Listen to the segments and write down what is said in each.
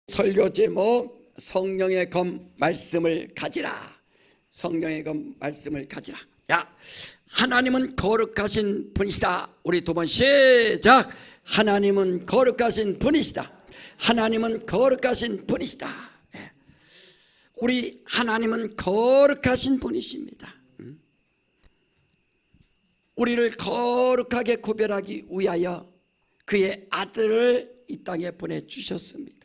설교 제목 성령의 검 말씀을 가지라. 성령의 검 말씀을 가지라. 야, 하나님은 거룩하신 분이시다. 우리 두 번 시작. 하나님은 거룩하신 분이시다. 하나님은 거룩하신 분이시다. 우리 하나님은 거룩하신 분이십니다. 우리를 거룩하게 구별하기 위하여 그의 아들을 이 땅에 보내주셨습니다.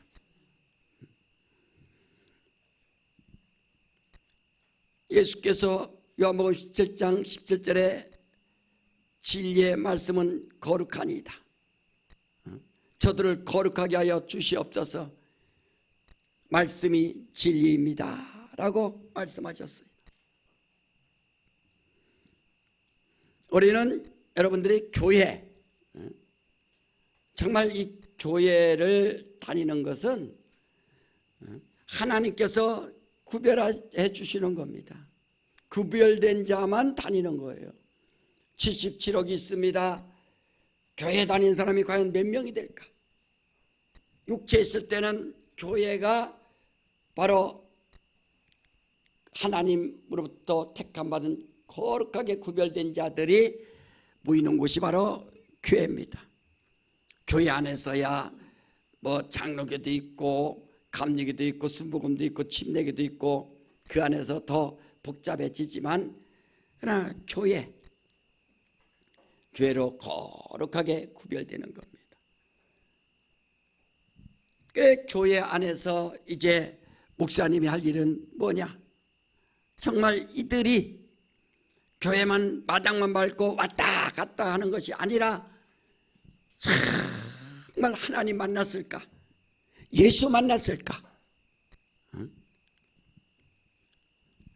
예수께서 요한복음 17장 17절에 진리의 말씀은 거룩하니이다. 저들을 거룩하게 하여 주시옵소서. 말씀이 진리입니다 라고 말씀하셨어요. 우리는 여러분들이 교회, 정말 이 교회를 다니는 것은 하나님께서 구별해 주시는 겁니다. 구별된 자만 다니는 거예요. 77억이 있습니다. 교회 다니는 사람이 과연 몇 명이 될까? 육체에 있을 때는 교회가 바로 하나님으로부터 택함받은 거룩하게 구별된 자들이 모이는 곳이 바로 교회입니다. 교회 안에서야 뭐 장로교도 있고 감리교도 있고 순복음도 있고 침례교도 있고 그 안에서 더 복잡해지지만 그러나 교회로 거룩하게 구별되는 겁니다. 그래, 교회 안에서 이제 목사님이 할 일은 뭐냐? 정말 이들이 교회만 마당만 밟고 왔다 갔다 하는 것이 아니라 정말 하나님 만났을까? 예수 만났을까?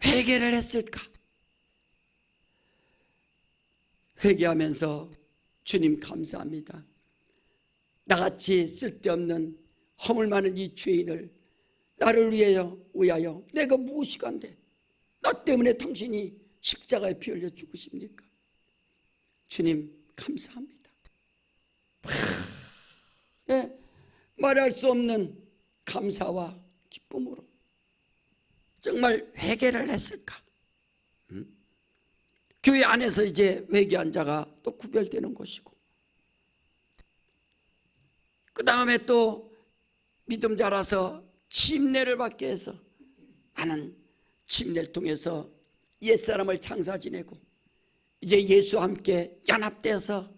회개를 했을까? 회개하면서 주님 감사합니다. 나같이 쓸데없는 허물 많은 이 죄인을 나를 위하여 내가 무엇이간데 나 때문에 당신이 십자가에 피 흘려 죽으십니까? 주님 감사합니다. 네, 말할 수 없는 감사와 기쁨으로 정말 회개를 했을까? 교회 안에서 이제 회개한 자가 또 구별되는 것이고, 그 다음에 또 믿음 자라서 침례를 받게 해서 나는 침례를 통해서 옛사람을 창사 지내고 이제 예수와 함께 연합되어서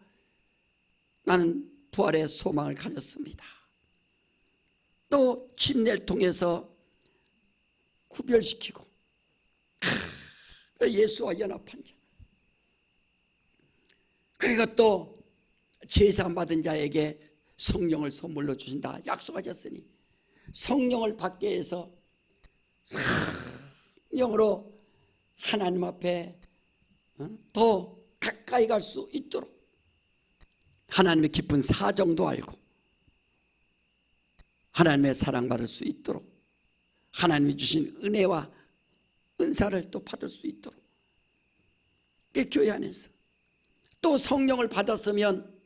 나는 부활의 소망을 가졌습니다. 또 침례를 통해서 구별시키고 예수와 연합한 자, 그리고 또 제사 받은 자에게 성령을 선물로 주신다 약속하셨으니 성령을 받게 해서 성령으로 하나님 앞에 더 가까이 갈 수 있도록 하나님의 깊은 사정도 알고 하나님의 사랑받을 수 있도록 하나님이 주신 은혜와 은사를 또 받을 수 있도록, 그 교회 안에서 또 성령을 받았으면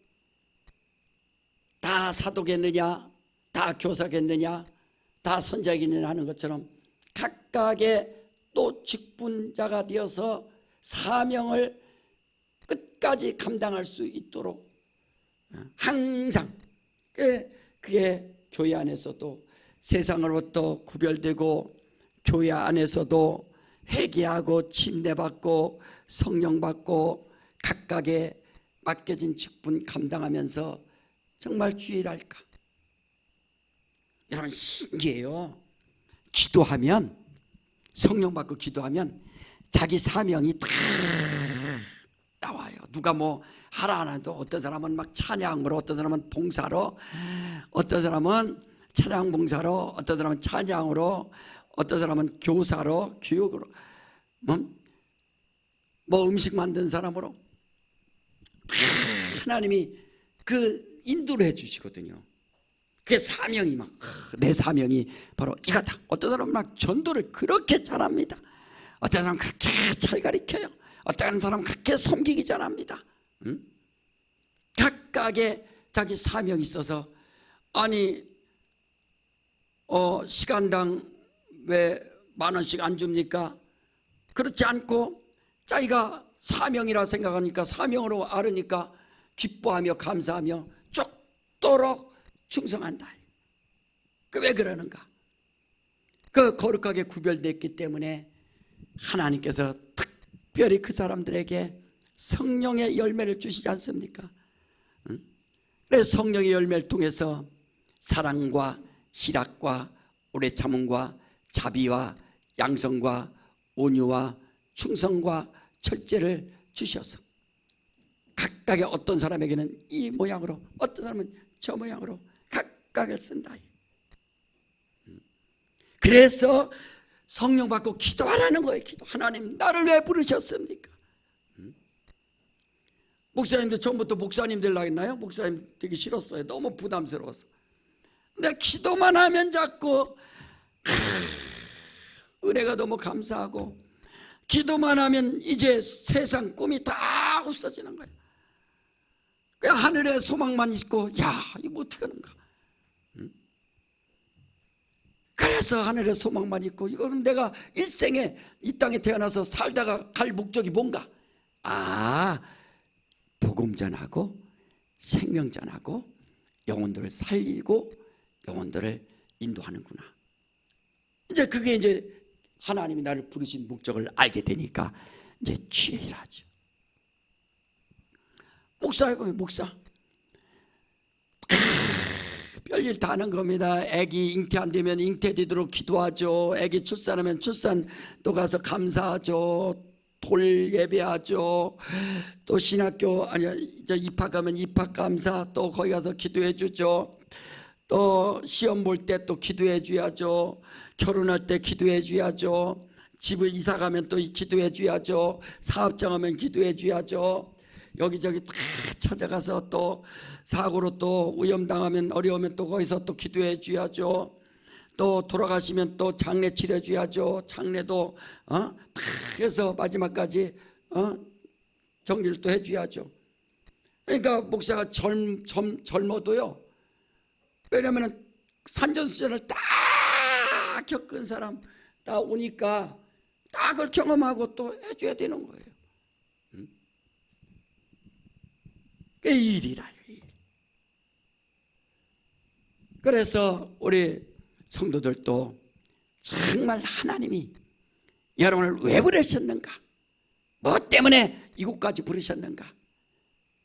다 사도겠느냐, 다 교사겠느냐, 다 선자겠느냐 하는 것처럼 각각의 또 직분자가 되어서 사명을 끝까지 감당할 수 있도록 항상 그게 교회 안에서도 세상으로부터 구별되고 교회 안에서도 회개하고 침례받고 성령 받고 각각의 맡겨진 직분 감당하면서 정말 주일할까? 여러분 신기해요. 기도하면, 성령 받고 기도하면 자기 사명이 다 나와요. 누가 뭐 하라 안 해도 어떤 사람은 막 찬양으로, 어떤 사람은 봉사로, 어떤 사람은 찬양 봉사로, 어떤 사람은 찬양으로, 어떤 사람은 교사로, 교육으로, 뭐 음식 만든 사람으로 하나님이 그 인도를 해주시거든요. 그 사명이 막 내 사명이 바로 이거다. 어떤 사람은 막 전도를 그렇게 잘합니다. 어떤 사람은 그렇게 잘 가르쳐요. 어떤 사람은 그렇게 섬기기 잘합니다. 각각의 자기 사명이 있어서, 아니 시간당 왜 10,000원씩 안 줍니까? 그렇지 않고 자기가 사명이라 생각하니까, 사명으로 알으니까 기뻐하며 감사하며 죽도록 충성한다. 그 왜 그러는가? 그 거룩하게 구별됐기 때문에 하나님께서 특별히 그 사람들에게 성령의 열매를 주시지 않습니까? 그래서 성령의 열매를 통해서 사랑과 희락과 오래 참음과 자비와 양성과 온유와 충성과 절제를 주셔서 각각의 어떤 사람에게는 이 모양으로, 어떤 사람은 저 모양으로 각각을 쓴다. 그래서 성령 받고 기도하라는 거예요. 기도. 하나님 나를 왜 부르셨습니까? 목사님도 처음부터 목사님 되려고 했나요? 목사님 되기 싫었어요. 너무 부담스러워서. 근데 기도만 하면 자꾸 은혜가 너무 감사하고, 기도만 하면 이제 세상 꿈이 다 없어지는 거예요. 그냥 하늘에 소망만 있고, 야 이거 어떻게 하는가. 그래서 하늘에 소망만 있고, 이거는 내가 일생에 이 땅에 태어나서 살다가 갈 목적이 뭔가. 복음 전하고 생명 전하고 영혼들을 살리고 영혼들을 인도하는구나. 이제 그게 이제 하나님이 나를 부르신 목적을 알게 되니까 이제 취해라죠. 목사 해보면 목사 별일 다 하는 겁니다. 애기 잉태 안 되면 잉태 되도록 기도하죠. 애기 출산하면 출산 또 가서 감사하죠. 돌 예배하죠. 또 신학교 이제 입학하면 입학 감사 또 거기 가서 기도해 주죠. 또 시험 볼 때 또 기도해 줘야죠. 결혼할 때 기도해 줘야죠. 집을 이사 가면 또 기도해 줘야죠. 사업장 하면 기도해 줘야죠. 여기저기 다 찾아가서 또 사고로 또 위험당하면 어려우면 또 거기서 또 기도해 줘야죠. 또 돌아가시면 또 장례 치러 줘야죠. 장례도 다 해서 마지막까지 정리를 또 해줘야죠. 그러니까 목사가 젊어도요. 왜냐하면 산전수전을 다 겪은 사람 다 오니까 다 그걸 경험하고 또 해줘야 되는 거예요. 이 일이라. 그래서 우리 성도들도 정말 하나님이 여러분을 왜 부르셨는가, 뭐 때문에 이곳까지 부르셨는가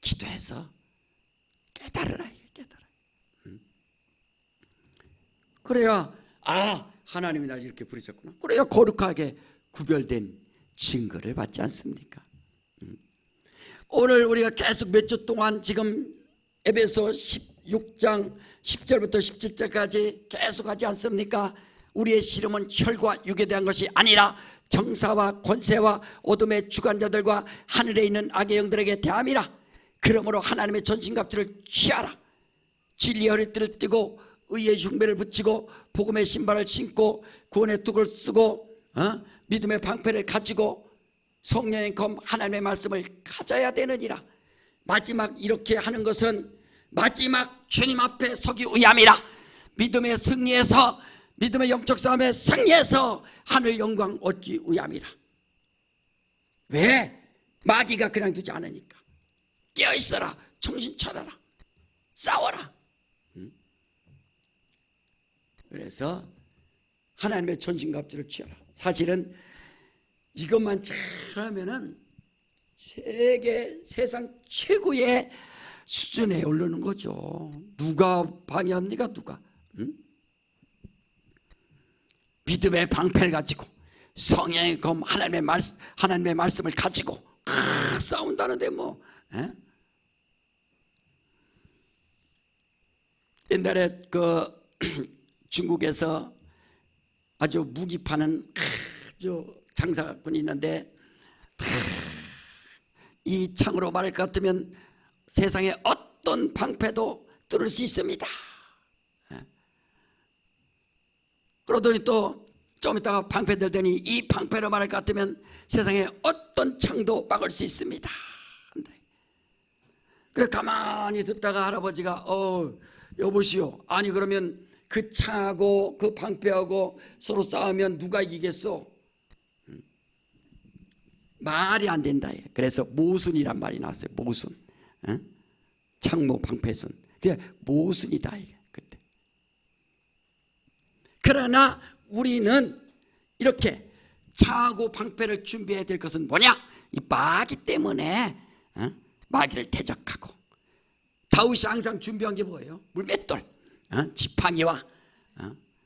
기도해서 깨달으라. 그래야 하나님이 날 이렇게 부르셨구나. 그래야 거룩하게 구별된 증거를 받지 않습니까? 오늘 우리가 계속 몇 주 동안 지금 에베소 16장 10절부터 17절까지 계속 하지 않습니까? 우리의 씨름은 혈과 육에 대한 것이 아니라 정사와 권세와 어둠의 주관자들과 하늘에 있는 악의 영들에게 대함이라. 그러므로 하나님의 전신갑주를 취하라. 진리의 허리띠를 띠고 의의 흉배를 붙이고 복음의 신발을 신고 구원의 뚝을 쓰고 믿음의 방패를 가지고 성령의 검 하나님의 말씀을 가져야 되느니라. 마지막 이렇게 하는 것은 마지막 주님 앞에 서기 위함이라. 믿음의 승리에서, 믿음의 영적 싸움에 승리해서 하늘 영광 얻기 위함이라. 왜? 마귀가 그냥 두지 않으니까. 깨어있어라. 정신 차려라. 싸워라. 그래서 하나님의 전신갑주를 취하라. 사실은 이것만 잘하면은 세상 최고의 수준에 오르는 거죠. 누가 방해합니까? 누가? 믿음의 방패를 가지고 성령의 검 하나님의 말씀을 가지고 싸운다는데 뭐. 옛날에 그 중국에서 아주 무기 파는 아주 장사꾼이 있는데, 이 창으로 말할 것 같으면 세상에 어떤 방패도 뚫을 수 있습니다. 그러더니 또 좀 있다가 방패 들더니 이 방패로 말할 것 같으면 세상에 어떤 창도 막을 수 있습니다. 그래 가만히 듣다가 할아버지가 여보시오, 아니 그러면 그 창하고 그 방패하고 서로 싸우면 누가 이기겠어? 말이 안 된다. 그래서 모순이란 말이 나왔어요. 모순. 창모 방패순. 그게 모순이다. 그때. 그러나 우리는 이렇게 창하고 방패를 준비해야 될 것은 뭐냐? 이 마귀 때문에 마귀를 대적하고. 다윗이 항상 준비한 게 뭐예요? 물맷돌, 지팡이와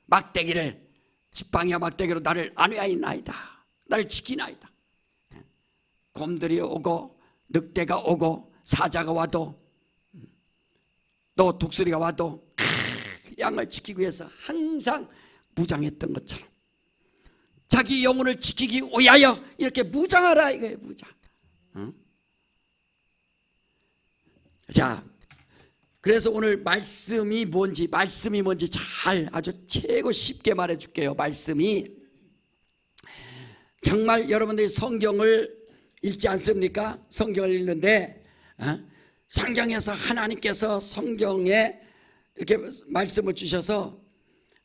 막대기를, 지팡이와 막대기로 나를 안위하이나이다, 나를 지키나이다. 곰들이 오고 늑대가 오고 사자가 와도 또 독수리가 와도 양을 지키기 위해서 항상 무장했던 것처럼 자기 영혼을 지키기 위하여 이렇게 무장하라 이거예요. 무장. 자, 그래서 오늘 말씀이 뭔지 잘 아주 최고 쉽게 말해줄게요. 말씀이 정말 여러분들이 성경을 읽지 않습니까? 성경을 읽는데 성경에서 하나님께서 성경에 이렇게 말씀을 주셔서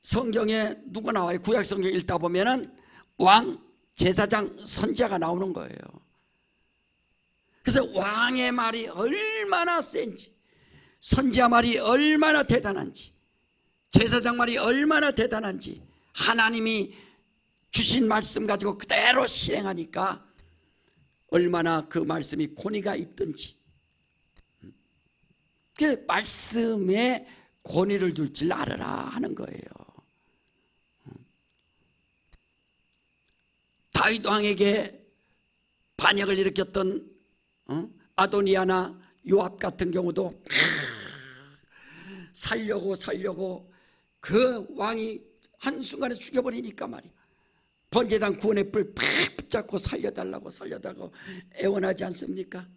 성경에 누가 나와요? 구약 성경 읽다 보면은 왕, 제사장, 선지자가 나오는 거예요. 그래서 왕의 말이 얼마나 센지, 선지자 말이 얼마나 대단한지, 제사장 말이 얼마나 대단한지 하나님이 주신 말씀 가지고 그대로 실행하니까 얼마나 그 말씀이 권위가 있든지, 그 말씀에 권위를 둘 줄 알아라 하는 거예요. 다윗 왕에게 반역을 일으켰던 아도니아나 요압 같은 경우도 살려고 그 왕이 한순간에 죽여버리니까 말이야. 번제단 구원의 불 팍 붙잡고 살려달라고 애원하지 않습니까?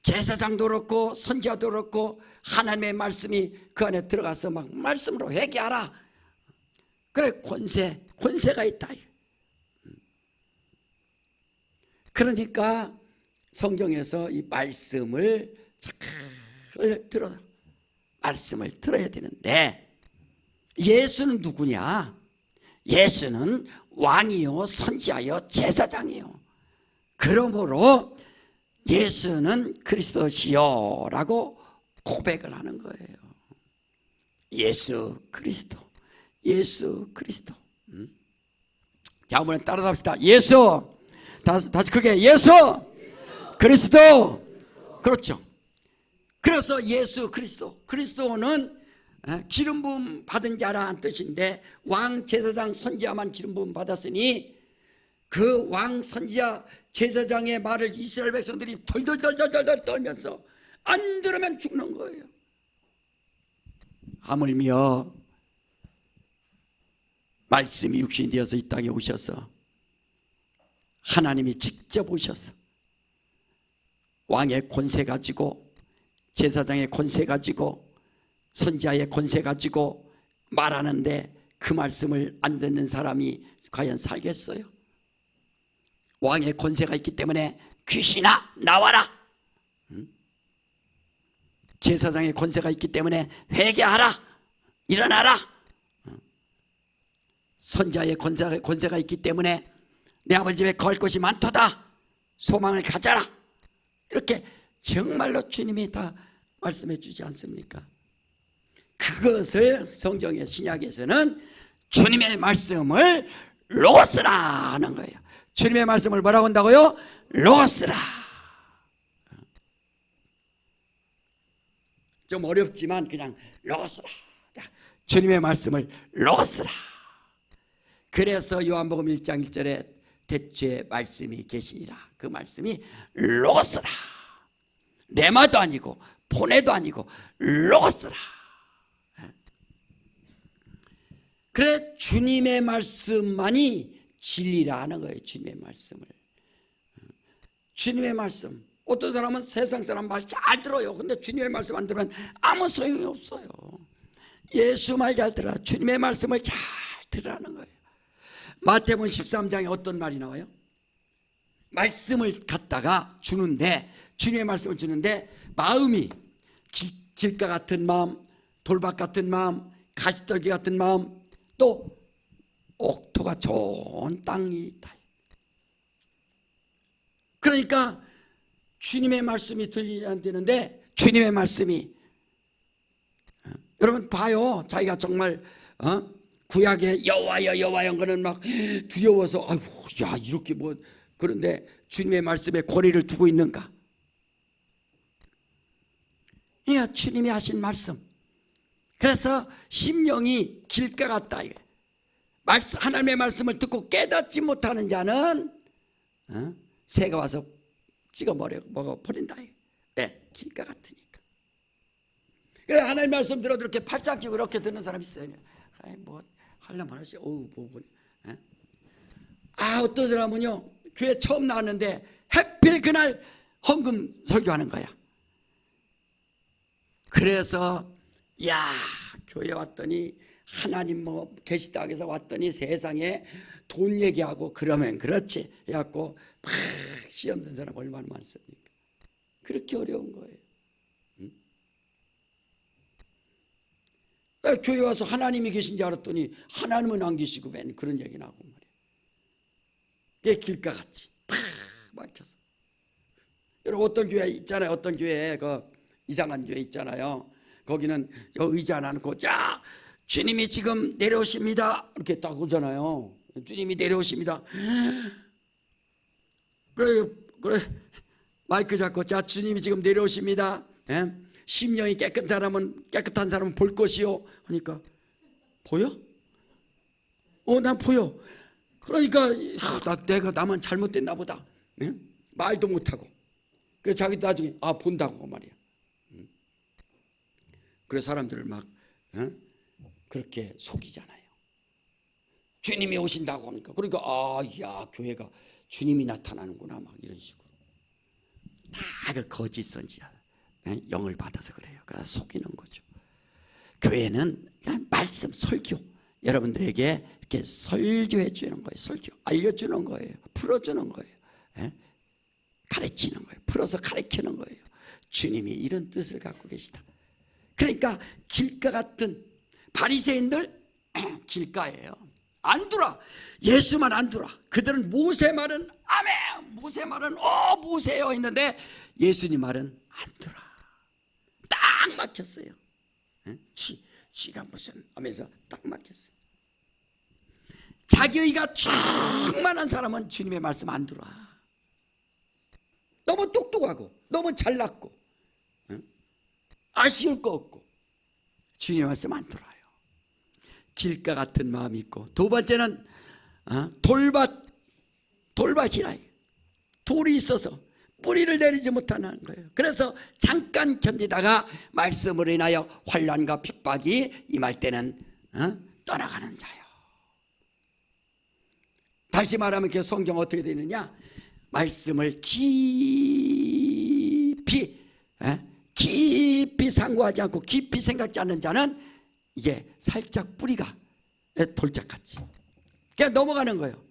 제사장도 그렇고 선지자도 그렇고 하나님의 말씀이 그 안에 들어가서 막 말씀으로 회개하라. 그래, 권세가 있다. 그러니까 성경에서 이 말씀을 말씀을 들어야 되는데, 예수는 누구냐? 예수는 왕이요, 선지자요, 제사장이요. 그러므로 예수는 그리스도시요 라고 고백을 하는 거예요. 예수 그리스도. 자, 한번 따라합시다. 예수. 다시 크게. 예수 그리스도. 그렇죠. 그래서 예수 그리스도는 기름 부음 받은 자라는 뜻인데, 왕, 제사장, 선지자만 기름 부음 받았으니 그 왕, 선지자, 제사장의 말을 이스라엘 백성들이 덜덜덜 떨면서 안 들으면 죽는 거예요. 하물며 말씀이 육신이 되어서 이 땅에 오셔서 하나님이 직접 오셔서 왕의 권세 가지고, 제사장의 권세 가지고, 선지자의 권세 가지고 말하는데 그 말씀을 안 듣는 사람이 과연 살겠어요? 왕의 권세가 있기 때문에 귀신아 나와라, 제사장의 권세가 있기 때문에 회개하라, 일어나라, 선지자의 권세가 있기 때문에 내 아버지 집에 거할 것이 많도다, 소망을 가져라, 이렇게 정말로 주님이 다 말씀해 주지 않습니까? 그것을 성경의 신약에서는 주님의 말씀을 로고스라 하는 거예요. 주님의 말씀을 뭐라고 한다고요? 로고스라. 좀 어렵지만 그냥 로고스라. 주님의 말씀을 로고스라. 그래서 요한복음 1장 1절에 대초에 말씀이 계시니라. 그 말씀이 로고스라. 레마도 아니고 포네도 아니고 로고스라. 그래, 주님의 말씀만이 진리라 하는 거예요. 주님의 말씀을. 주님의 말씀. 어떤 사람은 세상 사람 말 잘 들어요. 근데 주님의 말씀 안 들으면 아무 소용이 없어요. 예수 말 잘 들어라. 주님의 말씀을 잘 들으라는 거예요. 마태복음 13장에 어떤 말이 나와요? 말씀을 갖다가 주는데, 주님의 말씀을 주는데 마음이 길가 같은 마음, 돌밭 같은 마음, 가시떨기 같은 마음, 또 옥토가 좋은 땅이 있다. 그러니까 주님의 말씀이 들리지 않는데, 주님의 말씀이, 여러분 봐요. 자기가 정말 구약의 여호와여 여호와여 거는 막 두려워서 아이고 야 이렇게 뭐, 그런데 주님의 말씀에 권위를 두고 있는가? 그러니까 주님이 하신 말씀. 그래서 심령이 길가 같다. 하나님의 말씀을 듣고 깨닫지 못하는 자는 새가 와서 찍어 먹어버린다. 네, 길가 같으니까. 그래, 하나님 말씀 들어도 이렇게 팔짱 끼고 이렇게 듣는 사람 있어요. 아이, 뭐 하려면 하시. 어떤 사람은요, 교회 처음 나왔는데 하필 그날 헌금 설교하는 거야. 그래서 야, 교회 왔더니 하나님 뭐 계시다고 왔더니 세상에 돈 얘기하고 그러면 그렇지 해갖고 막 시험 든 사람 얼마나 많습니까? 그렇게 어려운 거예요. 교회 와서 하나님이 계신 줄 알았더니 하나님은 안 계시고 맨 그런 얘기 나고 말이야. 그게 길가같이 팍 막혀서. 여러분 어떤 교회 있잖아요. 어떤 교회에 그 이상한 교회 있잖아요. 거기는 의자 안 앉고 자 주님이 지금 내려오십니다 이렇게 딱 오잖아요. 주님이 내려오십니다. 그래 마이크 잡고 자 주님이 지금 내려오십니다. 심령이 깨끗한 사람은 볼 것이요 하니까 보여? 난 보여. 그러니까 내가 나만 잘못됐나 보다. 말도 못하고. 그래서 자기도 나중에 본다고 말이야. 그래서 사람들을 막 그렇게 속이잖아요. 주님이 오신다고 하니까 그러니까 야 교회가 주님이 나타나는구나 막 이런 식으로 다 그 거짓 선지자 영을 받아서 그래요. 그래서 속이는 거죠. 교회는 그냥 말씀 설교 여러분들에게 이렇게 설교해 주는 거예요. 설교 알려주는 거예요. 풀어주는 거예요. 가르치는 거예요. 풀어서 가르치는 거예요. 주님이 이런 뜻을 갖고 계시다. 그러니까 길가 같은 바리새인들 길가예요. 안 들어. 예수만 안 들어. 그들은 모세 말은 아멘, 모세 말은 모세요 했는데 예수님 말은 안 들어. 딱 막혔어요. 지가 무슨 하면서 딱 막혔어요. 자기의가 충만한 사람은 주님의 말씀 안 들어. 너무 똑똑하고 너무 잘났고 아쉬울 거 없고 주님의 말씀 안 들어요. 길가 같은 마음이 있고, 두 번째는 돌밭이라. 돌이 있어서 뿌리를 내리지 못하는 거예요. 그래서 잠깐 견디다가 말씀으로 인하여 환난과 핍박이 임할 때는 떠나가는 자요. 다시 말하면 그 성경 어떻게 되느냐, 말씀을 깊이 상고하지 않고 깊이 생각지 않는 자는 이게 살짝 뿌리가 돌짝같이 그냥 넘어가는 거예요.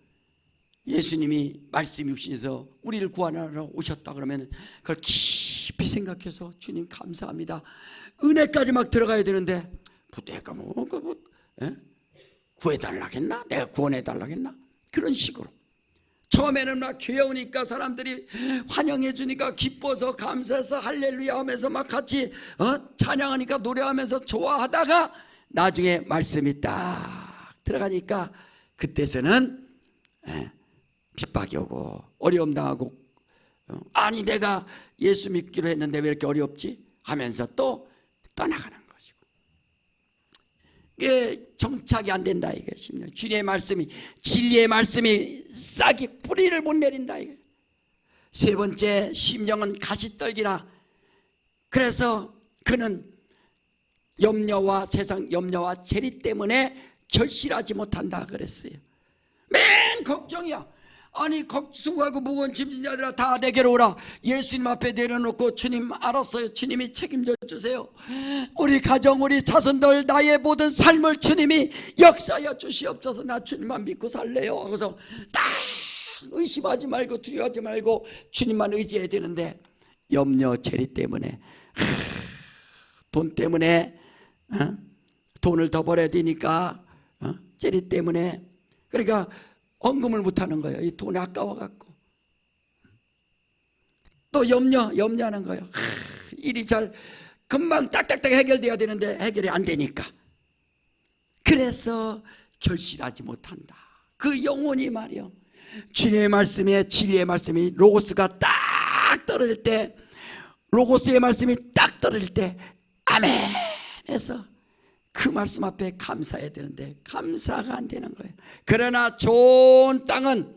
예수님이 말씀 육신에서 우리를 구하러 오셨다 그러면 그걸 깊이 생각해서 주님 감사합니다 은혜까지 막 들어가야 되는데 내가 구해달라겠나? 내가 구원해달라겠나? 그런 식으로 처음에는 막 교회 오니까 사람들이 환영해 주니까 기뻐서 감사해서 할렐루야 하면서 막 같이 찬양하니까 노래하면서 좋아하다가 나중에 말씀이 딱 들어가니까 그때서는 핍박이 오고 어려움 당하고 아니 내가 예수 믿기로 했는데 왜 이렇게 어렵지? 하면서 또 떠나가는 것이고 이게 정착이 안 된다 이게 주님의 말씀이 진리의 말씀이 싹이 뿌리를 못 내린다 이게. 세 번째 심령은 가시떨기라. 그래서 그는 염려와 세상 염려와 재리 때문에 결실하지 못한다 그랬어요. 맨 걱정이야. 아니 수고하고 무거운 짐진 자들아 다 내게로 오라. 예수님 앞에 내려놓고 주님 알았어요. 주님이 책임져 주세요. 우리 가정 우리 자손들 나의 모든 삶을 주님이 역사하여 주시옵소서. 나 주님만 믿고 살래요. 그래서 딱 의심하지 말고 두려워하지 말고 주님만 의지해야 되는데 염려 재리 때문에 돈 때문에 돈을 더 벌어야 되니까 째리 때문에 그러니까 헌금을 못하는 거예요. 이 돈이 아까워갖고 또 염려하는 거예요. 일이 잘 금방 딱딱딱 해결돼야 되는데 해결이 안 되니까 그래서 결실하지 못한다. 그 영혼이 말이요 주님의 말씀에 진리의 말씀이 로고스가 딱 떨어질 때 로고스의 말씀이 딱 떨어질 때 아멘 해서 그 말씀 앞에 감사해야 되는데 감사가 안 되는 거예요. 그러나 좋은 땅은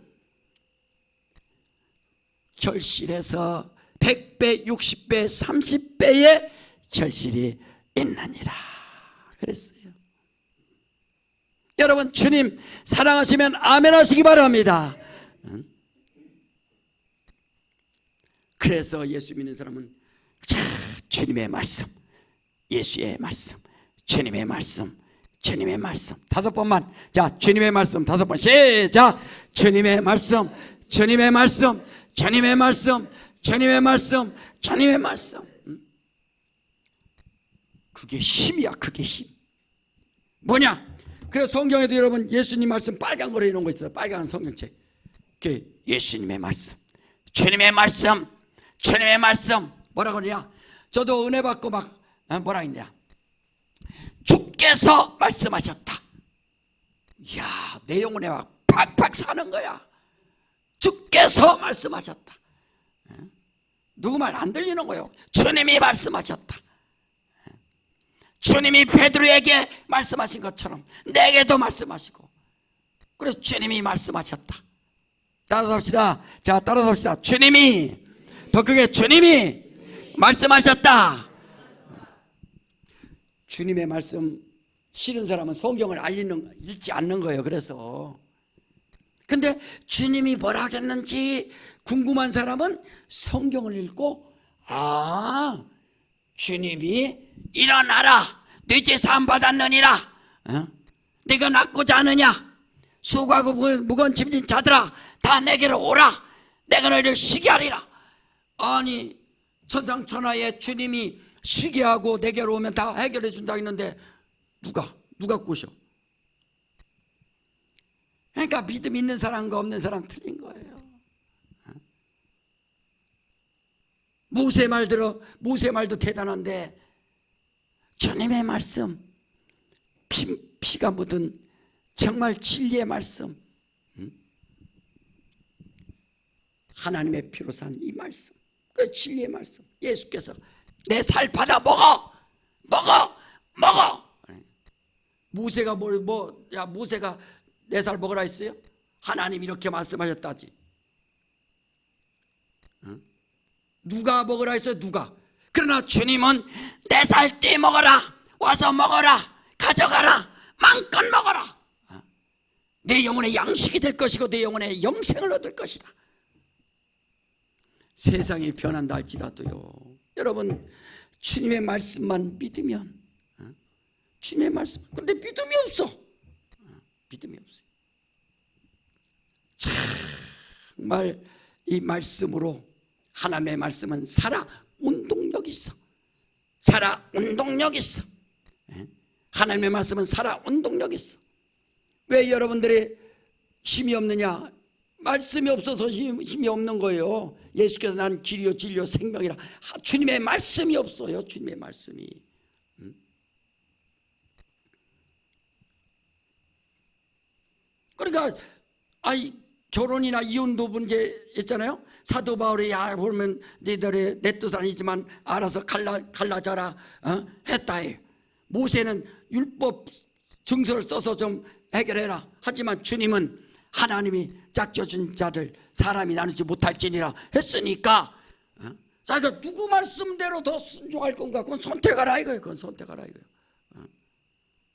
결실해서 100배, 60배, 30배의 결실이 있느니라 그랬어요. 여러분 주님 사랑하시면 아멘 하시기 바랍니다. 그래서 예수 믿는 사람은 주님의 말씀, 예수의 말씀, 주님의 말씀, 주님의 말씀 5번만. 자, 주님의 말씀 5번 시작. 주님의 말씀, 주님의 말씀, 주님의 말씀, 주님의 말씀, 주님의 말씀. 그게 힘이야. 그게 힘. 뭐냐? 그래서 성경에도 여러분 예수님 말씀 빨간 거로 이런 거 있어요. 빨간 성경책. 그 예수님의 말씀, 주님의 말씀, 주님의 말씀. 뭐라 그러냐? 저도 은혜 받고 막 뭐라 했냐? 주께서 말씀하셨다. 이야, 내 영혼에 막 팍팍 사는 거야. 주께서 말씀하셨다. 누구 말 안 들리는 거예요. 주님이 말씀하셨다. 주님이 베드로에게 말씀하신 것처럼 내게도 말씀하시고 그래서 주님이 말씀하셨다. 따라합시다. 자, 따라합시다. 주님이 더 크게 주님이 말씀하셨다. 주님의 말씀 싫은 사람은 성경을 읽지 않는 거예요. 그래서 근데 주님이 뭐라 하겠는지 궁금한 사람은 성경을 읽고 주님이 일어나라 네 죄 사함 받았느니라 네가 낫고자 하느냐 수고하고 무거운 짐진 자들아 다 내게로 오라 내가 너희를 쉬게 하리라. 아니 천상천하에 주님이 쉬게 하고 내게로 오면 다 해결해 준다 했는데 누가 꼬셔? 그러니까 믿음 있는 사람과 없는 사람 틀린 거예요. 모세 말도 대단한데 주님의 말씀 피가 묻은 정말 진리의 말씀 하나님의 피로 산 이 말씀 그 진리의 말씀 예수께서 내 살 받아 먹어 모세가 모세가 내 살 먹으라 했어요? 하나님 이렇게 말씀하셨다지. 누가 먹으라 했어요? 누가? 그러나 주님은 내 살 떼 먹어라 와서 먹어라 가져가라 마음껏 먹어라 내 영혼의 양식이 될 것이고 내 영혼의 영생을 얻을 것이다. 세상이 변한다 할지라도요 여러분 주님의 말씀만 믿으면 주님의 말씀 근데 믿음이 없어요. 정말 이 말씀으로 하나님의 말씀은 살아 운동력 있어. 하나님의 말씀은 살아 운동력 있어. 왜 여러분들이 힘이 없느냐? 말씀이 없어서 힘이 없는 거예요. 예수께서 나는 길이요 진리요 생명이라. 주님의 말씀이 없어요. 주님의 말씀이. 그러니까 결혼이나 이혼도 문제 있잖아요. 사도 바울이 보면 너희들의 내 뜻 아니지만 알아서 갈라져라 했다 해. 모세는 율법 증서를 써서 좀 해결해라. 하지만 주님은 하나님이 짝져준 자들 사람이 나누지 못할지니라 했으니까 자기가 누구 말씀대로 더 순종할 건가? 그건 선택하라 이거예요.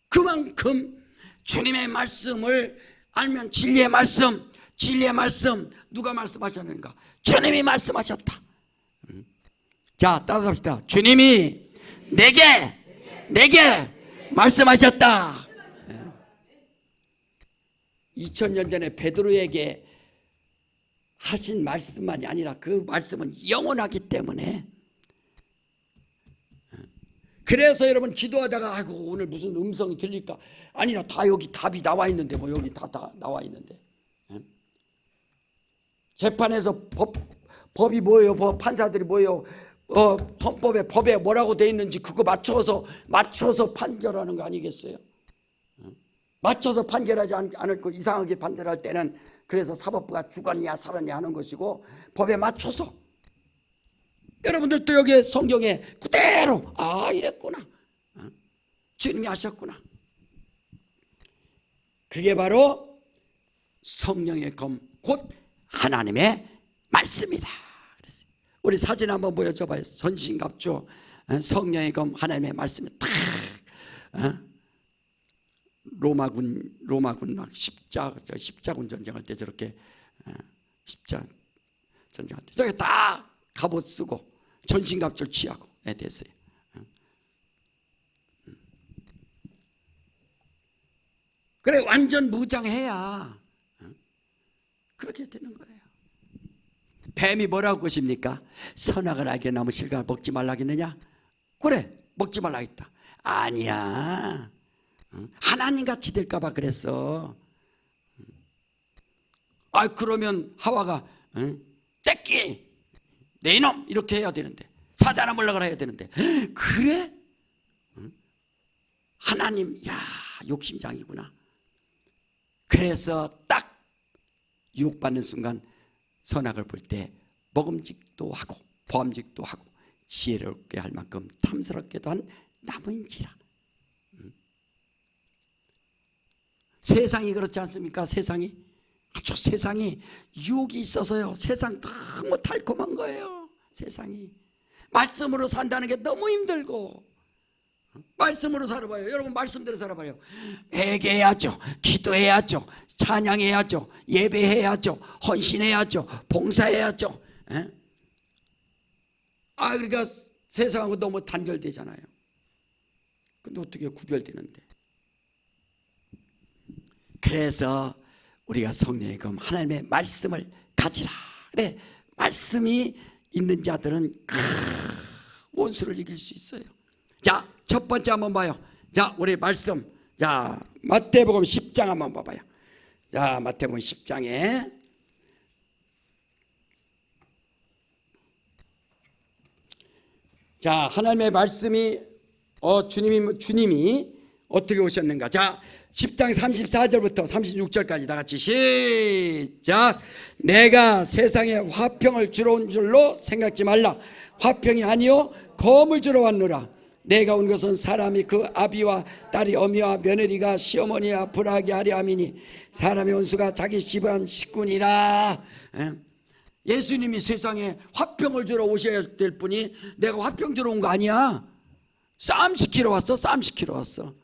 그만큼 주님의 말씀을 알면 진리의 말씀 누가 말씀하셨는가? 주님이 말씀하셨다. 자, 따라합시다. 주님이 내게 말씀하셨다. 2000년 전에 베드로에게 하신 말씀만이 아니라 그 말씀은 영원하기 때문에 그래서 여러분 기도하다가 아이고 오늘 무슨 음성이 들릴까? 아니라 다 여기 답이 나와 있는데 뭐 여기 다 나와 있는데. 재판에서 법이 뭐예요? 판사들이 뭐예요? 헌법에 뭐라고 돼 있는지 그거 맞춰서 판결하는 거 아니겠어요? 맞춰서 판결하지 않을 거 이상하게 판결할 때는 그래서 사법부가 죽었냐 살았냐 하는 것이고 법에 맞춰서 여러분들도 여기 성경에 그대로 이랬구나. 주님이 하셨구나. 그게 바로 성령의 검, 곧 하나님의 말씀이다. 그랬어요. 우리 사진 한번 보여줘 봐요. 전신갑주 성령의 검 하나님의 말씀이 탁 로마군 막 십자군 전쟁할 때 저렇게 십자 전쟁할 때 저렇게 다 갑옷 쓰고 전신갑주를 취하고 됐어요. 그래 완전 무장해야 그렇게 되는 거예요. 뱀이 뭐라고 것입니까? 선악을 알게 나무 실과를 먹지 말라 했느냐? 그래 먹지 말라 했다. 아니야. 하나님같이 될까봐 그랬어. 그러면 하와가 떼끼 내 이놈 이렇게 해야 되는데 사자나 물러가라 해야 되는데 그래? 하나님 야 욕심장이구나. 그래서 딱 유혹받는 순간 선악을 볼 때 먹음직도 하고 보암직도 하고 지혜롭게 할 만큼 탐스럽게도 한 나무인지라. 세상이 그렇지 않습니까? 세상이 유혹이 있어서요. 세상 너무 달콤한 거예요. 세상이 말씀으로 산다는 게 너무 힘들고 말씀으로 살아봐요. 여러분 말씀대로 살아봐요. 회개해야죠. 기도해야죠. 찬양해야죠. 예배해야죠. 헌신해야죠. 봉사해야죠. 그러니까 세상하고 너무 단절되잖아요. 근데 어떻게 구별되는데? 그래서 우리가 성령의 검 하나님의 말씀을 가지라. 그래 말씀이 있는 자들은 원수를 이길 수 있어요. 자, 첫 번째 한번 봐요. 자, 우리 말씀. 자, 마태복음 10장 한번 봐봐요. 자, 마태복음 10장에 자, 하나님의 말씀이 주님이 어떻게 오셨는가? 자, 10장 34절부터 36절까지 다 같이 시작. 내가 세상에 화평을 주러 온 줄로 생각지 말라. 화평이 아니요 검을 주러 왔노라. 내가 온 것은 사람이 그 아비와 딸이 어미와 며느리가 시어머니와 불화하게 하려 함이니 사람의 원수가 자기 집안 식구니라. 예수님이 세상에 화평을 주러 오셔야 될 분이 내가 화평 주러 온 거 아니야. 싸움 시키러 왔어.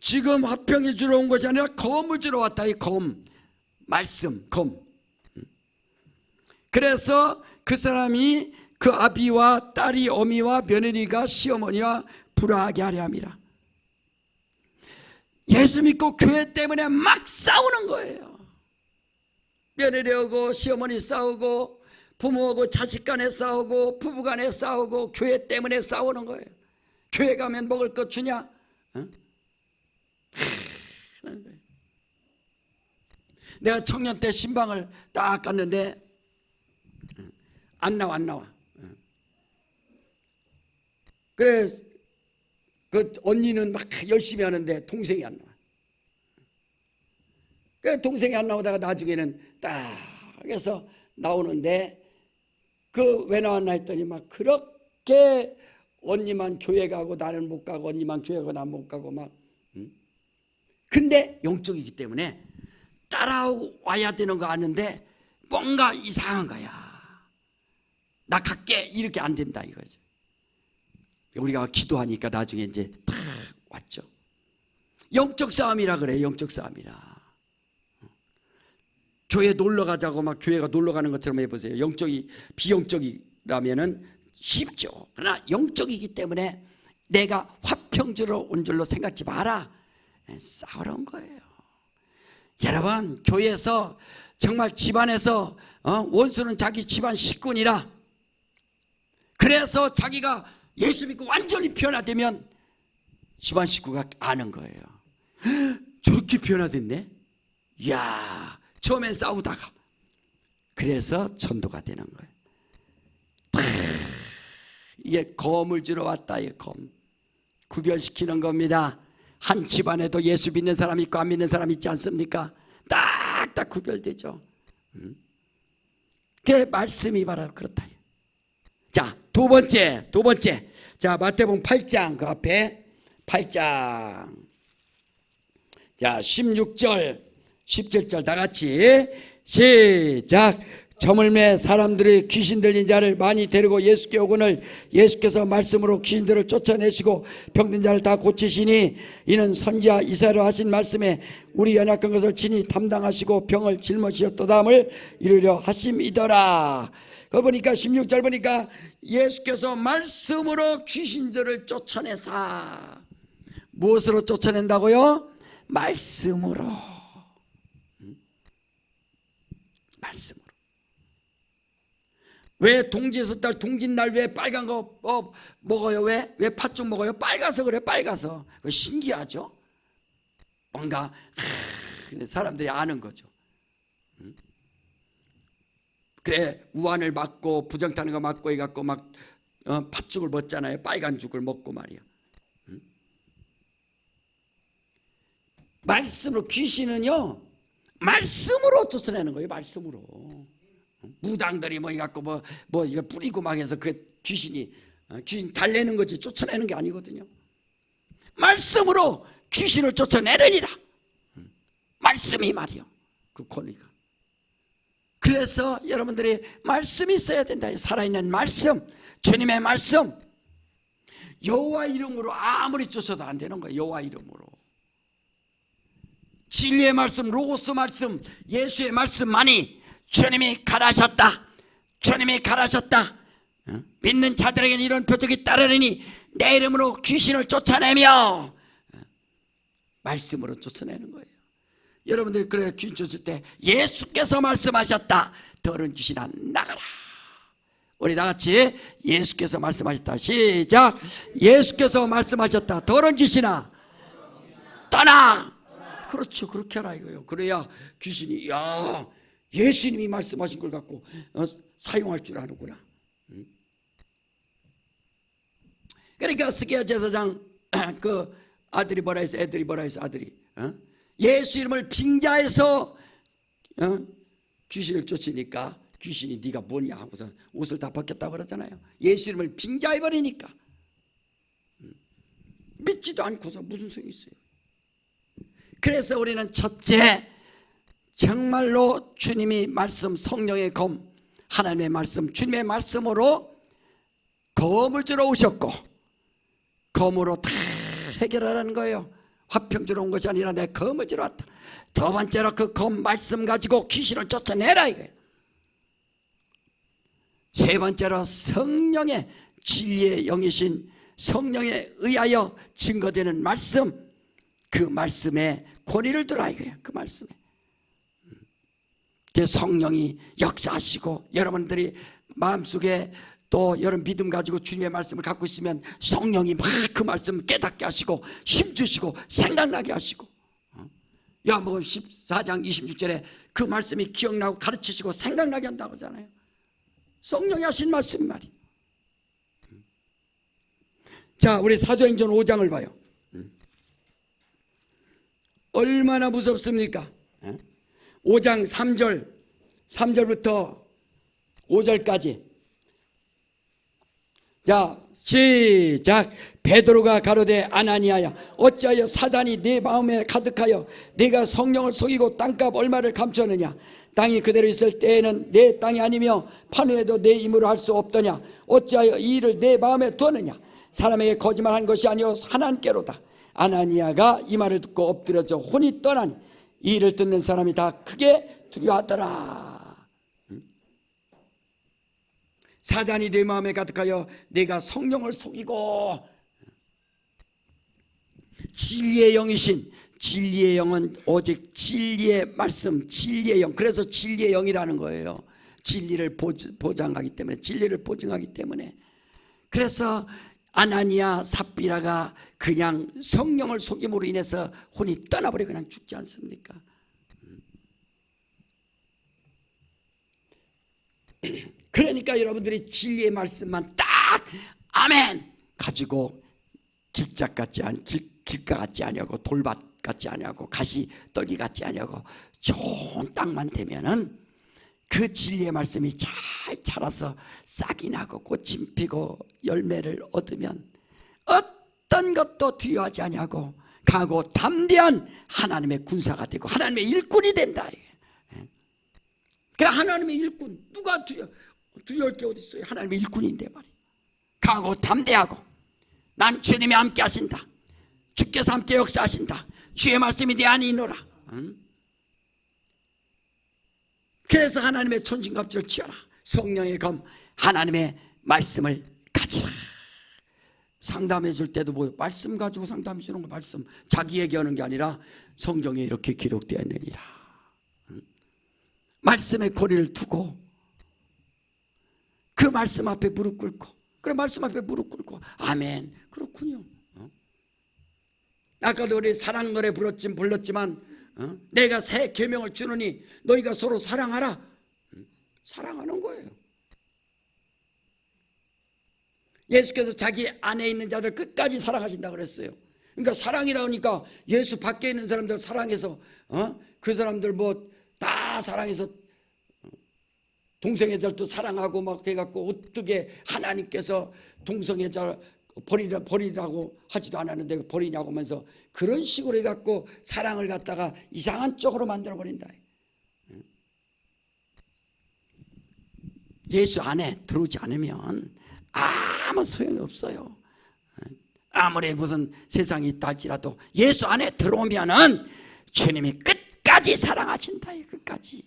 지금 화평이 주러 온 것이 아니라 검을 주러 왔다. 이 검, 말씀, 검. 그래서 그 사람이 그 아비와 딸이 어미와 며느리가 시어머니와 불화하게 하려 함이라. 예수 믿고 교회 때문에 막 싸우는 거예요. 며느리하고 시어머니 싸우고 부모하고 자식 간에 싸우고 부부 간에 싸우고 교회 때문에 싸우는 거예요. 교회 가면 먹을 것 주냐? 내가 청년 때 신방을 딱 갔는데 안 나와. 그래 그 언니는 막 열심히 하는데 동생이 안 나와. 그 동생이 안 나오다가 나중에는 딱 해서 나오는데 그 왜 나왔나 했더니 막 그렇게 언니만 교회 가고 나는 못 가고 언니만 교회 가고 난 못 가고 막 근데 영적이기 때문에 따라와야 되는 거 아는데 뭔가 이상한 거야. 나 갈게 이렇게 안 된다 이거죠. 우리가 기도하니까 나중에 이제 탁 왔죠. 영적 싸움이라 그래. 영적 싸움이라. 교회 놀러 가자고 막 교회가 놀러 가는 것처럼 해보세요. 영적이 비영적이라면은 쉽죠. 그러나 영적이기 때문에 내가 화평 주러 온 줄로 생각지 마라. 싸우는 거예요. 여러분 교회에서 정말 집안에서 원수는 자기 집안 식구니라. 그래서 자기가 예수 믿고 완전히 변화되면 집안 식구가 아는 거예요. 저렇게 변화됐네. 이야, 처음엔 싸우다가 그래서 전도가 되는 거예요. 이게 검을 주러 왔다. 이 검 구별시키는 겁니다. 한 집안에도 예수 믿는 사람 있고 안 믿는 사람 있지 않습니까? 딱딱 구별되죠. 그 말씀이 바로 그렇다. 자, 두 번째. 자, 마태복음 8장 그 앞에 8장. 자, 16절, 17절 다 같이 시작. 저물매 사람들이 귀신 들린 자를 많이 데리고 예수께 오거늘 예수께서 말씀으로 귀신들을 쫓아내시고 병든 자를 다 고치시니 이는 선지자 이사야로 하신 말씀에 우리 연약한 것을 친히 담당하시고 병을 짊어지셨도다함을 이루려 하심이더라. 그 보니까 16절 보니까 예수께서 말씀으로 귀신들을 쫓아내사. 무엇으로 쫓아낸다고요? 말씀으로. 말씀으로. 왜 동지석달 동짓날 왜 빨간 거 먹어요? 왜 팥죽 먹어요? 빨가서 그래. 빨가서. 그거 신기하죠? 뭔가 사람들이 아는 거죠. 그래, 우환을 맞고 부정타는 거 맞고 해갖고 막 팥죽을 먹잖아요. 빨간 죽을 먹고 말이야. 말씀으로. 귀신은요 말씀으로 쫓아내는 거예요. 말씀으로. 무당들이 뭐 해갖고 뭐 이거 뿌리고 막 해서 그 귀신 달래는 거지 쫓아내는 게 아니거든요. 말씀으로 귀신을 쫓아내느니라. 말씀이 말이요. 그 권위가. 그래서 여러분들이 말씀이 있어야 된다. 살아있는 말씀, 주님의 말씀. 여호와 이름으로 아무리 쫓아도 안 되는 거예요. 여호와 이름으로. 진리의 말씀, 로고스 말씀, 예수의 말씀만이 주님이 가라셨다. 주님이 가라셨다. 믿는 자들에게는 이런 표적이 따르리니 내 이름으로 귀신을 쫓아내며. 말씀으로 쫓아내는 거예요. 여러분들 그래 귀신 쫓을 때 예수께서 말씀하셨다. 더러운 귀신아 나가라. 우리 다같이 예수께서 말씀하셨다. 시작. 예수께서 말씀하셨다. 더러운 귀신아 떠나. 그렇죠. 그렇게 하라 이거예요. 그래야 귀신이 야 예수님이 말씀하신 걸 갖고 사용할 줄 아는구나. 그러니까 스게야 제사장 그 아들이 뭐라 했어? 애들이 뭐라 했어? 아들이 예수 이름을 빙자해서 귀신을 쫓으니까 귀신이 네가 뭐냐 하고서 옷을 다 벗겼다고 그러잖아요. 예수 이름을 빙자해버리니까 믿지도 않고서 무슨 소용이 있어요. 그래서 우리는 첫째 정말로 주님이 말씀, 성령의 검, 하나님의 말씀, 주님의 말씀으로 검을 주러 오셨고 검으로 다 해결하라는 거예요. 화평 주러 온 것이 아니라 내 검을 주러 왔다. 두 번째로 그 검 말씀 가지고 귀신을 쫓아내라 이거예요. 세 번째로 성령의 진리의 영이신 성령에 의하여 증거되는 말씀, 그 말씀에 권위를 두라 이거예요. 그 말씀에 성령이 역사하시고 여러분들이 마음속에 또 여러분 믿음 가지고 주님의 말씀을 갖고 있으면 성령이 막 그 말씀 깨닫게 하시고 힘주시고 생각나게 하시고 요한복음 14장 26절에 그 말씀이 기억나고 가르치시고 생각나게 한다고 하잖아요. 성령이 하신 말씀 말이. 자, 우리 사도행전 5장을 봐요. 얼마나 무섭습니까? 5장 3절부터 5절까지. 자, 시작. 베드로가 가로되 아나니아야 어찌하여 사단이 네 마음에 가득하여 네가 성령을 속이고 땅값 얼마를 감추었느냐. 땅이 그대로 있을 때에는 내 땅이 아니며 판후에도 내 힘으로 할 수 없더냐. 어찌하여 이 일을 내 마음에 두었느냐. 사람에게 거짓말한 것이 아니오 하나님께로다. 아나니아가 이 말을 듣고 엎드려져 혼이 떠나니 이 일을 듣는 사람이 다 크게 두려워하더라. 사단이 내 마음에 가득하여 내가 성령을 속이고. 진리의 영이신, 진리의 영은 오직 진리의 말씀, 진리의 영. 그래서 진리의 영이라는 거예요. 진리를 보장하기 때문에, 진리를 보증하기 때문에 그래서 아나니아 삽비라가 그냥 성령을 속임으로 인해서 혼이 떠나버려 그냥 죽지 않습니까? 그러니까 여러분들이 진리의 말씀만 딱 아멘 가지고 길가 같지 아니하고 돌밭 같지 아니하고 가시떨기 같지 아니하고 좋은 땅만 되면은 그 진리의 말씀이 잘 자라서 싹이 나고 꽃이 피고 열매를 얻으면 어떤 것도 두려워하지 아니하고 강하고 담대한 하나님의 군사가 되고 하나님의 일꾼이 된다. 그 하나님의 일꾼, 누가 두려울 게 어디 있어요? 하나님의 일꾼인데 말이에요. 강하고 담대하고 난 주님이 함께 하신다. 주께서 함께 역사하신다. 주의 말씀이 내 안에 있노라. 그래서 하나님의 천진갑주를 취하라. 성령의 검 하나님의 말씀을 가지라. 상담해 줄 때도 뭐 말씀 가지고 상담해 주는 거 말씀 자기 얘기하는 게 아니라 성경에 이렇게 기록되어 있느니라. 말씀에 거리를 두고 그 말씀 앞에 무릎 꿇고 그래 말씀 앞에 무릎 꿇고 아멘 그렇군요. 아까도 우리 사랑 노래 불렀지만 내가 새 계명을 주노니 너희가 서로 사랑하라. 사랑하는 거예요. 예수께서 자기 안에 있는 자들 끝까지 사랑하신다 그랬어요. 그러니까 사랑이라 하니까 예수 밖에 있는 사람들 사랑해서 그 사람들 뭐 다 사랑해서 동성애자도 사랑하고 막 해갖고 어떻게 하나님께서 동성애자 버리라고 하지도 않았는데 버리냐고 하면서 그런 식으로 해갖고 사랑을 갖다가 이상한 쪽으로 만들어버린다. 예수 안에 들어오지 않으면 아무 소용이 없어요. 아무리 무슨 세상이 있다 할지라도 예수 안에 들어오면은 주님이 끝까지 사랑하신다. 끝까지.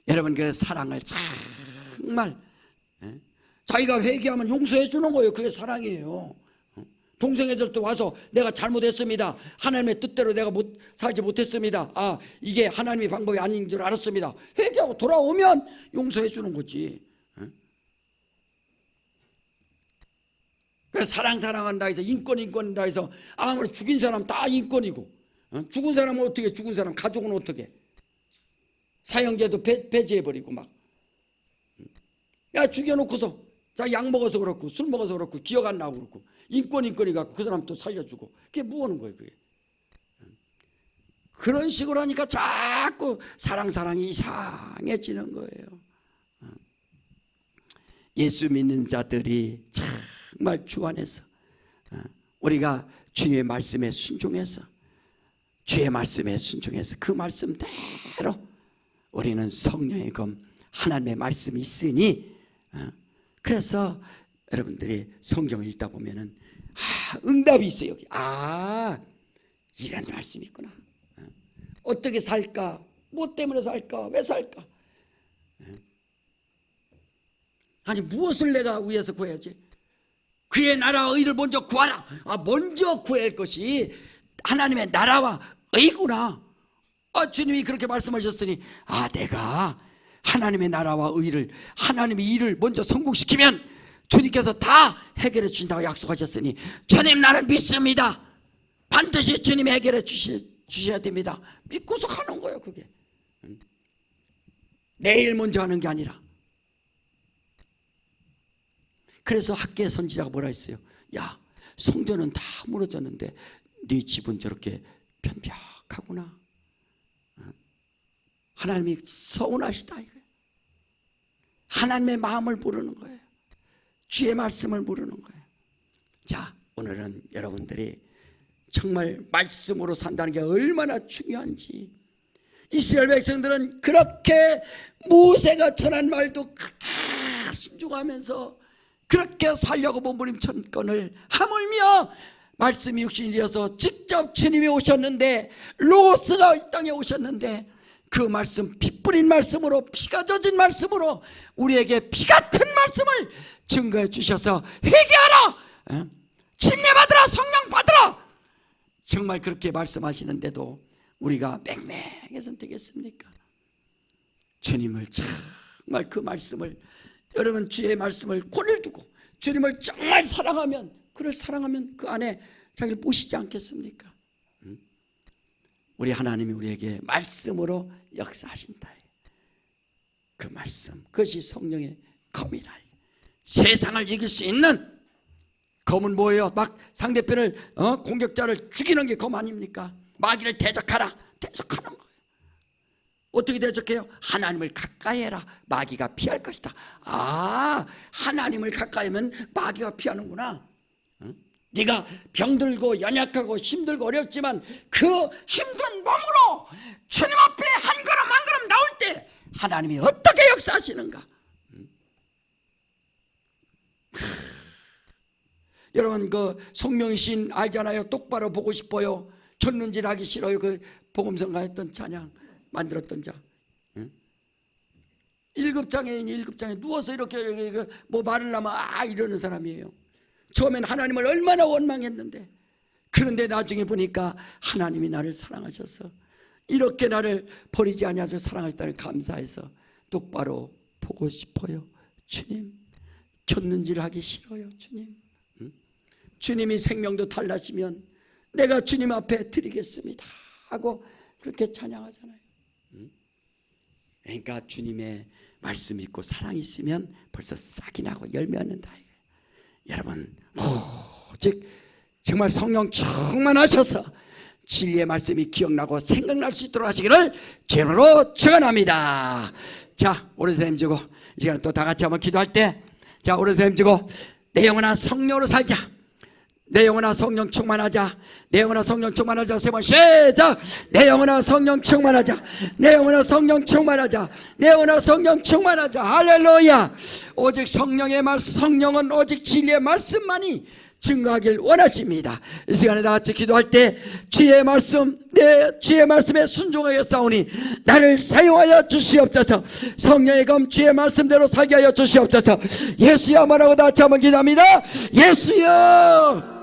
여러분 그 사랑을 정말 자기가 회개하면 용서해 주는 거예요. 그게 사랑이에요. 동성애들도 와서 내가 잘못했습니다. 하나님의 뜻대로 내가 살지 못했습니다. 이게 하나님의 방법이 아닌 줄 알았습니다. 회개하고 돌아오면 용서해 주는 거지. 그래서 사랑한다 해서 인권이다 해서 아무리 죽인 사람 다 인권이고 죽은 사람은 어떻게 죽은 사람 가족은 어떻게 사형제도 배제해버리고 막 죽여놓고서 자 약 먹어서 그렇고 술 먹어서 그렇고 기억 안 나고 그렇고 인권이 갖고 그 사람 또 살려주고 그게 뭐하는 거예요 그게. 그런 식으로 하니까 자꾸 사랑이 이상해지는 거예요. 예수 믿는 자들이 정말 주 안에서 우리가 주님의 말씀에 순종해서 주의 말씀에 순종해서 그 말씀대로 우리는 성령의 검 하나님의 말씀이 있으니 그래서 여러분들이 성경을 읽다 보면은 응답이 있어요. 여기 이런 말씀이 있구나. 어떻게 살까? 뭐 때문에 살까? 왜 살까? 아니 무엇을 내가 위해서 구해야지? 그의 나라와 의를 먼저 구하라. 먼저 구해야 할 것이 하나님의 나라와 의구나. 주님이 그렇게 말씀하셨으니 내가 하나님의 나라와 의를 하나님의 일을 먼저 성공시키면 주님께서 다 해결해 주신다고 약속하셨으니 주님 나는 믿습니다. 반드시 주님이 해결해 주셔야 됩니다. 믿고서 가는 거예요. 그게 내일 먼저 하는 게 아니라. 그래서 학계 선지자가 뭐라 했어요? 야 성전은 다 무너졌는데 네 집은 저렇게 편벽하구나. 하나님이 서운하시다 이거예요. 하나님의 마음을 모르는 거예요. 주의 말씀을 모르는 거예요. 자 오늘은 여러분들이 정말 말씀으로 산다는 게 얼마나 중요한지 이스라엘 백성들은 그렇게 모세가 전한 말도 순종하면서 그렇게 살려고 몸부림쳤건을 하물며 말씀이 육신이 되어서 직접 주님이 오셨는데 로고스가 이 땅에 오셨는데 그 말씀 피 뿌린 말씀으로 피가 젖은 말씀으로 우리에게 피 같은 말씀을 증거해 주셔서 회개하라 침례 받으라 성령 받으라 정말 그렇게 말씀하시는데도 우리가 맹맹해서는 되겠습니까? 주님을 정말 그 말씀을 여러분 주의 말씀을 권을 두고 주님을 정말 사랑하면, 그를 사랑하면 그 안에 자기를 모시지 않겠습니까? 우리 하나님이 우리에게 말씀으로 역사하신다. 그 말씀, 그것이 성령의 검이라. 세상을 이길 수 있는 검은 뭐예요? 막 상대편을 공격자를 죽이는 게 검 아닙니까? 마귀를 대적하라. 대적하는 거예요. 어떻게 대적해요? 하나님을 가까이 해라. 마귀가 피할 것이다. 아, 하나님을 가까이 하면 마귀가 피하는구나. 네가 병들고 연약하고 힘들고 어렵지만 그 힘든 몸으로 주님 앞에 한 걸음 한 걸음 나올 때 하나님이 어떻게 역사하시는가? 여러분 그 송명신 알잖아요. 똑바로 보고 싶어요. 쳤는질 하기 싫어요. 그 복음성가 했던 찬양 만들었던 자. 1급장애인이 1급장애 누워서 이렇게 뭐 말을 하면 이러는 사람이에요. 처음엔 하나님을 얼마나 원망했는데, 그런데 나중에 보니까 하나님이 나를 사랑하셔서 이렇게 나를 버리지 아니하셔서 사랑하셨다는 감사해서 똑바로 보고 싶어요. 주님, 켰는질 하기 싫어요. 주님, 주님이 생명도 달라지면 내가 주님 앞에 드리겠습니다 하고 그렇게 찬양하잖아요. 그러니까 주님의 말씀 있고 사랑 있으면 벌써 싹이 나고 열매 얻는다. 여러분 오직 정말 성령 충만하셔서 진리의 말씀이 기억나고 생각날 수 있도록 하시기를 주님으로 축원합니다. 자, 오른손 힘주고 이 시간에 또 다 같이 한번 기도할 때, 자, 오른손 힘주고 내 영혼아 성령으로 살자. 내 영혼아 성령 충만하자. 내 영혼아 성령 충만하자. 세 번 시작. 내 영혼아 성령 충만하자. 내 영혼아 성령 충만하자. 내 영혼아 성령 충만하자. 할렐루야. 오직 성령의 말씀, 성령은 오직 진리의 말씀만이 증거하길 원하십니다. 이 시간에 다 같이 기도할 때 주의 말씀, 내 주의 말씀에 순종하여 싸우니 나를 사용하여 주시옵소서. 성령의 검 주의 말씀대로 살게 하여 주시옵소서. 예수여 말하고 다 같이 한번 기도합니다. 예수여.